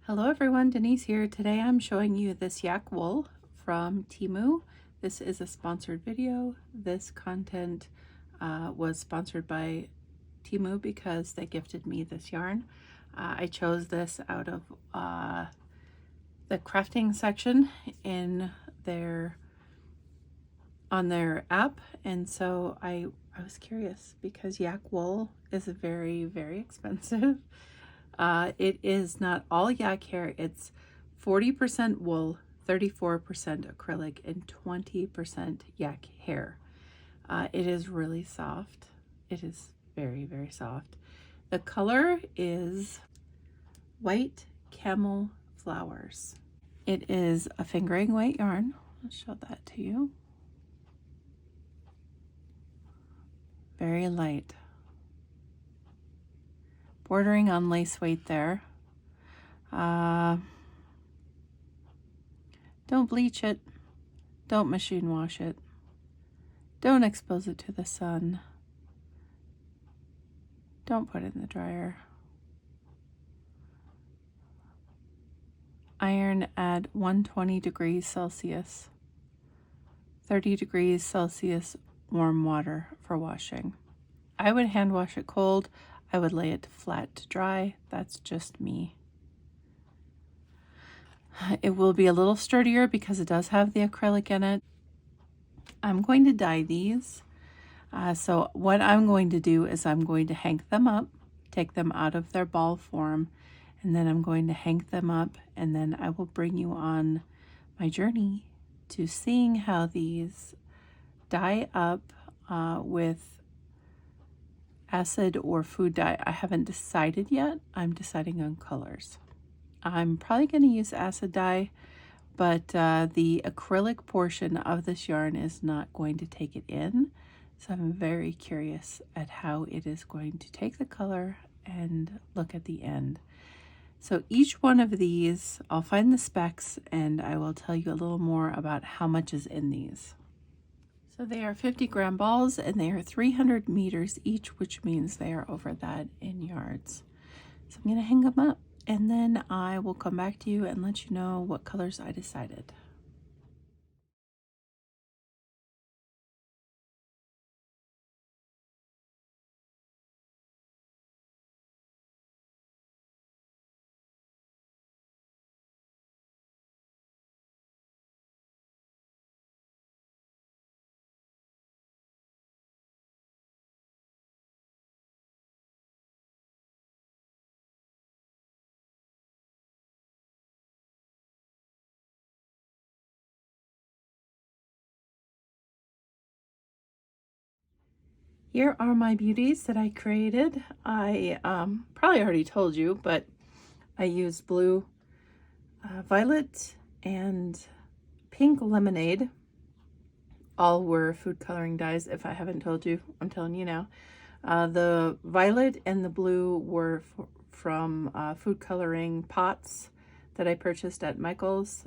Hello everyone, Denise here. Today I'm showing you this YAK wool from Temu. This is a sponsored video. This content was sponsored by Temu because they gifted me this yarn. I chose this out of the crafting section on their app, and so I was curious because YAK wool is very, very expensive. It is not all yak hair. It's 40% wool, 34% acrylic, and 20% yak hair. It is really soft. It is very, very soft. The color is white camel flowers. It is a fingering weight yarn. I'll show that to you. Very light. Bordering on lace weight there. Don't bleach it. Don't machine wash it. Don't expose it to the sun. Don't put it in the dryer. Iron at 120 degrees Celsius. 30 degrees Celsius warm water for washing. I would hand wash it cold. I would lay it flat to dry. That's just me. It will be a little sturdier because it does have the acrylic in it. I'm going to dye these. So what I'm going to do is I'm going to hang them up, take them out of their ball form, and then I'm going to hang them up, and then I will bring you on my journey to seeing how these dye up with acid or food dye. I haven't decided yet. I'm deciding on colors. I'm probably going to use acid dye, but the acrylic portion of this yarn is not going to take it in. So I'm very curious at how it is going to take the color and look at the end. So each one of these, I'll find the specs and I will tell you a little more about how much is in these. So they are 50-gram balls and they are 300 meters each, which means they are over that in yards. So I'm going to hang them up and then I will come back to you and let you know what colors I decided. Here are my beauties that I created. I probably already told you, but I used blue, violet, and pink lemonade. All were food coloring dyes. If I haven't told you, I'm telling you now. The violet and the blue were from food coloring pots that I purchased at Michael's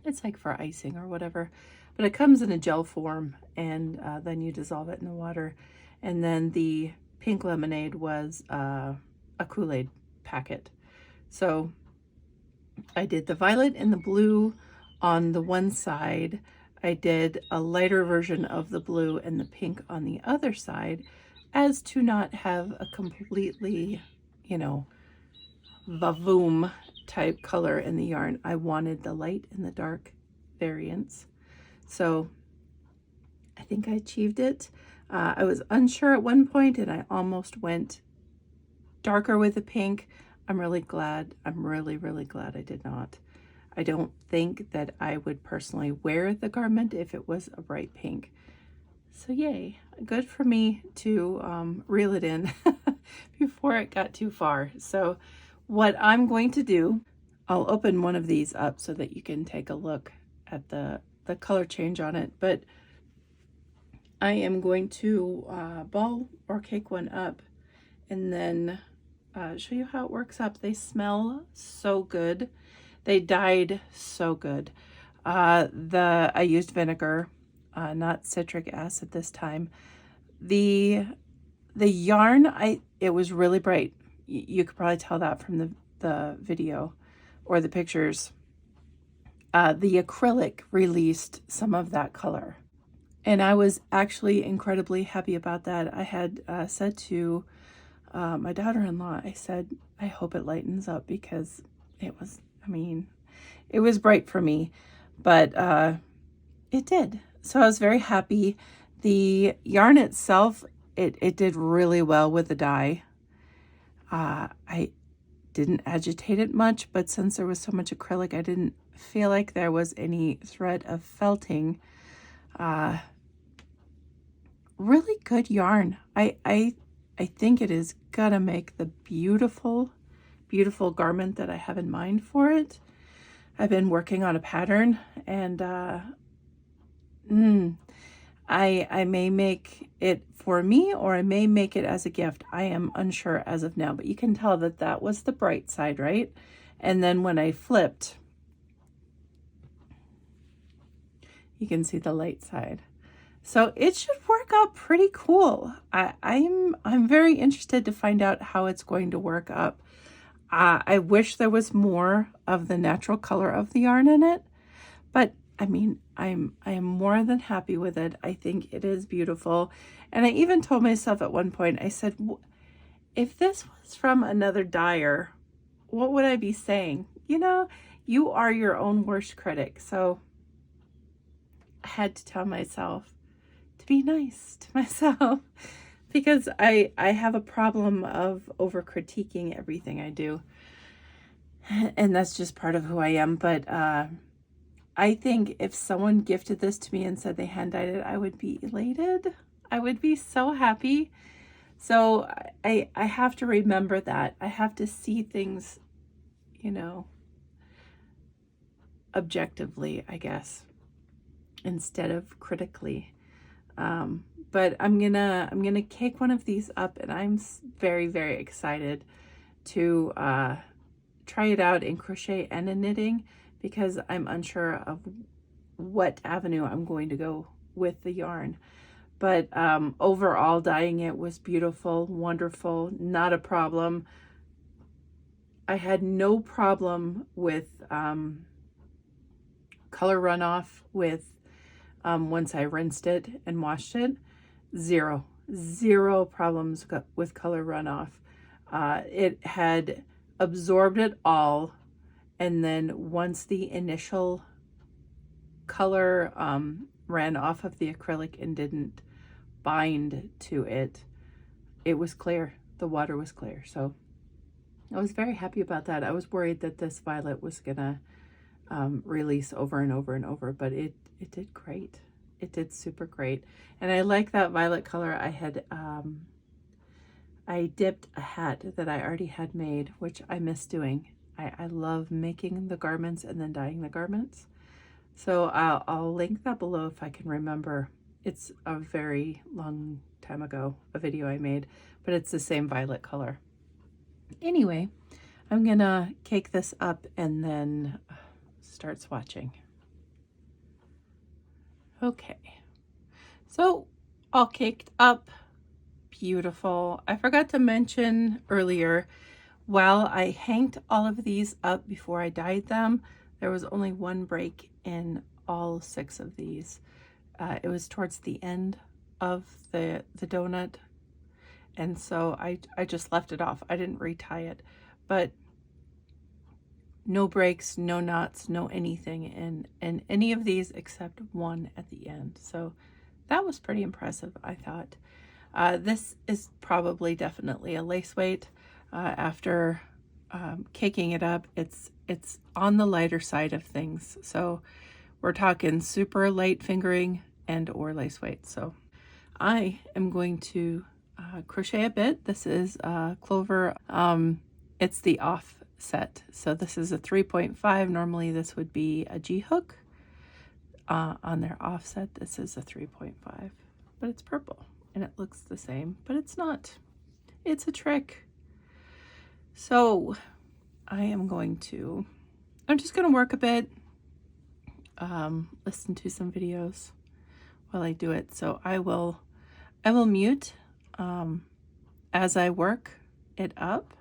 it's like for icing or whatever. But it comes in a gel form, and then you dissolve it in the water. And then the pink lemonade was a Kool-Aid packet. So I did the violet and the blue on the one side. I did a lighter version of the blue and the pink on the other side, as to not have a completely, vavoom type color in the yarn. I wanted the light and the dark variants. So I think I achieved it. I was unsure at one point and I almost went darker with the pink. I'm really glad. I'm really, really glad I did not. I don't think that I would personally wear the garment if it was a bright pink. So yay, good for me to reel it in before it got too far. So what I'm going to do, I'll open one of these up so that you can take a look at the color change on it, but I am going to ball or cake one up and then show you how it works up. They smell so good. They dyed so good. I used vinegar, not citric acid this time. The yarn, it was really bright. You could probably tell that from the video or the pictures, the acrylic released some of that color. And I was actually incredibly happy about that. I had said to my daughter-in-law, I said, I hope it lightens up, because it was, I mean, it was bright for me, but it did. So I was very happy. The yarn itself, it did really well with the dye. I didn't agitate it much, but since there was so much acrylic, I didn't feel like there was any threat of felting. Really good yarn. I think it is gonna make the beautiful, beautiful garment that I have in mind for it. I've been working on a pattern, and I may make it for me, or I may make it as a gift. I am unsure as of now, but you can tell that that was the bright side, right? And then when I flipped, you can see the light side. So it should work out pretty cool. I'm very interested to find out how it's going to work up. I wish there was more of the natural color of the yarn in it, but I mean, I am more than happy with it. I think it is beautiful. And I even told myself at one point, I said, if this was from another dyer, what would I be saying? You know, you are your own worst critic. So I had to tell myself to be nice to myself, because I have a problem of over critiquing everything I do. And that's just part of who I am. But I think if someone gifted this to me and said they hand dyed it, I would be elated. I would be so happy. So I have to remember that. I have to see things, you know, objectively, I guess, instead of critically. But I'm gonna cake one of these up, and I'm very, very excited to try it out in crochet and in knitting, because I'm unsure of what avenue I'm going to go with the yarn. But overall, dyeing it was beautiful, wonderful, not a problem. I had no problem with color runoff with once I rinsed it and washed it. Zero problems with color runoff. It had absorbed it all, and then once the initial color ran off of the acrylic and didn't bind to it, it was clear. The water was clear. So I was very happy about that. I was worried that this violet was gonna release over and over and over, but it did great. It did super great. And I like that violet color. I had I dipped a hat that I already had made, which I miss doing. I love making the garments and then dyeing the garments. So I'll link that below if I can remember. It's a very long time ago, a video I made, but it's the same violet color. Anyway, I'm gonna cake this up and then start swatching. Okay, so all caked up, beautiful. I forgot to mention earlier, while I hanged all of these up before I dyed them, there was only one break in all 6 of these. It was towards the end of the donut, and so I just left it off. I didn't retie it, but no breaks, no knots, no anything in any of these except one at the end. So that was pretty impressive, I thought. This is probably definitely a lace weight. After caking it up, it's on the lighter side of things. So we're talking super light fingering and or lace weight. So I am going to crochet a bit. This is Clover. It's the offset. So this is a 3.5. Normally this would be a G hook. On their offset, this is a 3.5, but it's purple and it looks the same, but it's not. It's a trick. So I'm just going to work a bit, listen to some videos while I do it. So I will mute as I work it up.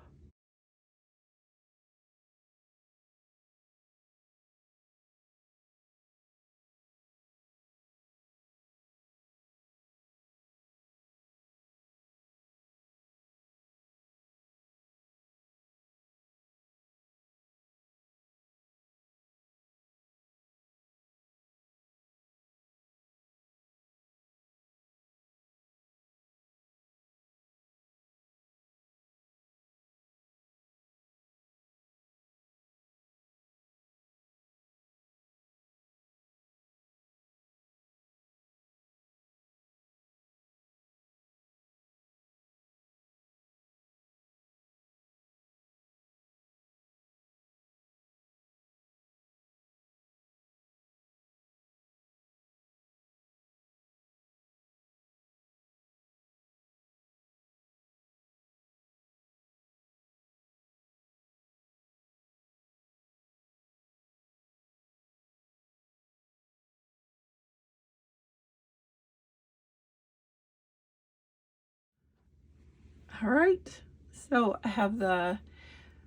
All right, so I have the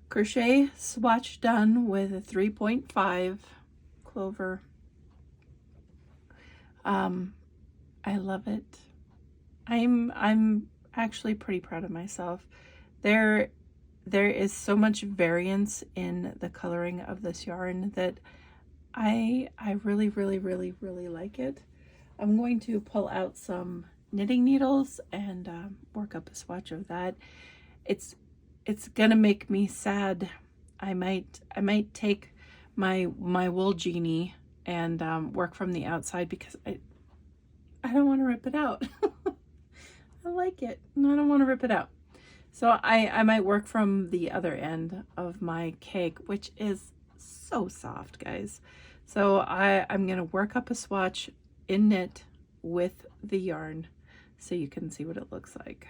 crochet swatch done with a 3.5 clover. I love it. I'm actually pretty proud of myself. There is so much variance in the coloring of this yarn that I really like it. I'm going to pull out some knitting needles and work up a swatch of that. It's gonna make me sad. I might take my wool genie and work from the outside because I don't want to rip it out. I like it and I don't want to rip it out. So I might work from the other end of my cake, which is so soft, guys. So I'm gonna work up a swatch in knit with the yarn so you can see what it looks like.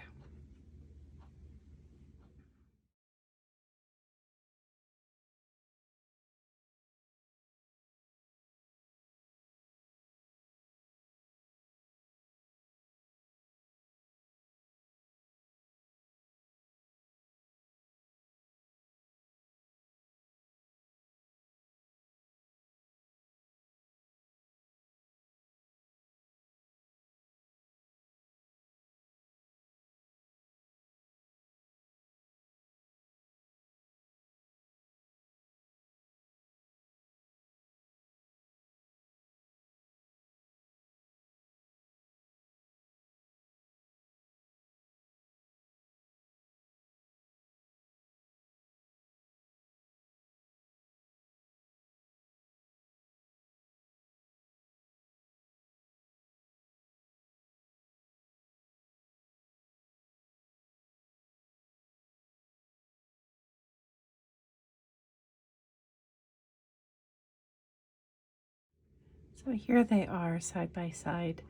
So here they are side by side.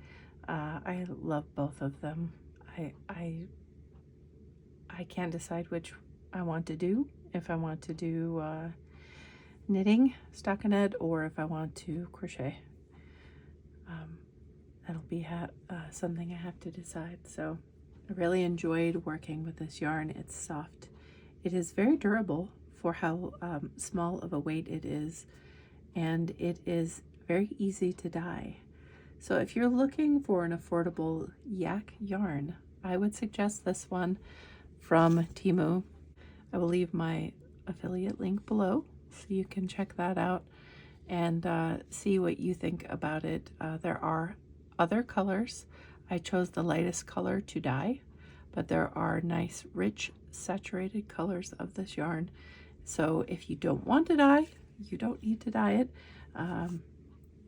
I love both of them. I can't decide which I want to do. If I want to do knitting, stockinette, or if I want to crochet. That'll be something I have to decide. So I really enjoyed working with this yarn. It's soft. It is very durable for how small of a weight it is, and it is very easy to dye. So if you're looking for an affordable YAK yarn, I would suggest this one from Temu. I will leave my affiliate link below so you can check that out and see what you think about it. There are other colors. I chose the lightest color to dye, but there are nice, rich, saturated colors of this yarn. So if you don't want to dye, you don't need to dye it.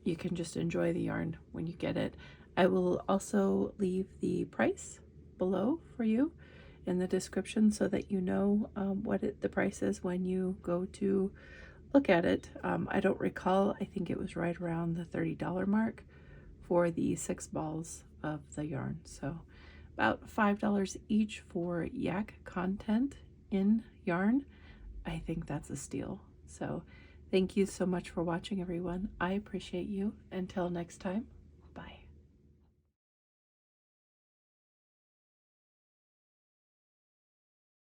You can just enjoy the yarn when you get it. I will also leave the price below for you in the description so that you know what the price is when you go to look at it. I don't recall, I think it was right around the $30 mark for the 6 balls of the yarn. So about $5 each for YAK content in yarn. I think that's a steal. So thank you so much for watching, everyone. I appreciate you. Until next time,